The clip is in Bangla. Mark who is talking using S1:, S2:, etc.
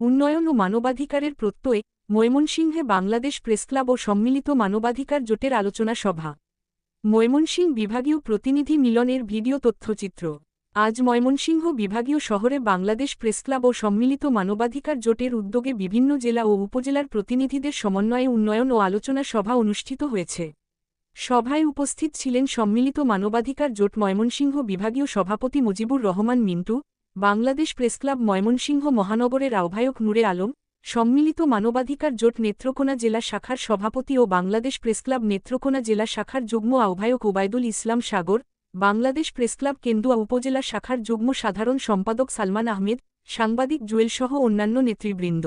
S1: উন্নয়ন ও মানবাধিকারের প্রত্যয়ে ময়মনসিংহে বাংলাদেশ প্রেসক্লাব ও সম্মিলিত মানবাধিকার জোটের আলোচনা সভা। ময়মনসিংহ বিভাগীয় প্রতিনিধি মিলনের ভিডিও তথ্যচিত্র। আজ ময়মনসিংহ বিভাগীয় শহরে বাংলাদেশ প্রেসক্লাব ও সম্মিলিত মানবাধিকার জোটের উদ্যোগে বিভিন্ন জেলা ও উপজেলার প্রতিনিধিদের সমন্বয়ে উন্নয়ন ও আলোচনা সভা অনুষ্ঠিত হয়েছে। সভায় উপস্থিত ছিলেন সম্মিলিত মানবাধিকার জোট ময়মনসিংহ বিভাগীয় সভাপতি মুজিবুর রহমান মিন্টু, বাংলাদেশ প্রেসক্লাব ময়মনসিংহ মহানগরের আহ্বায়ক নূরে আলম, সম্মিলিত মানবাধিকার জোট নেত্রকোনা জেলা শাখার সভাপতি ও বাংলাদেশ প্রেসক্লাব নেত্রকোনা জেলা শাখার যুগ্ম আহ্বায়ক ওবায়দুল ইসলাম সাগর, বাংলাদেশ প্রেসক্লাব কেন্দুয়া উপজেলা শাখার যুগ্ম সাধারণ সম্পাদক সালমান আহমেদ, সাংবাদিক জুয়েলসহ অন্যান্য নেতৃবৃন্দ।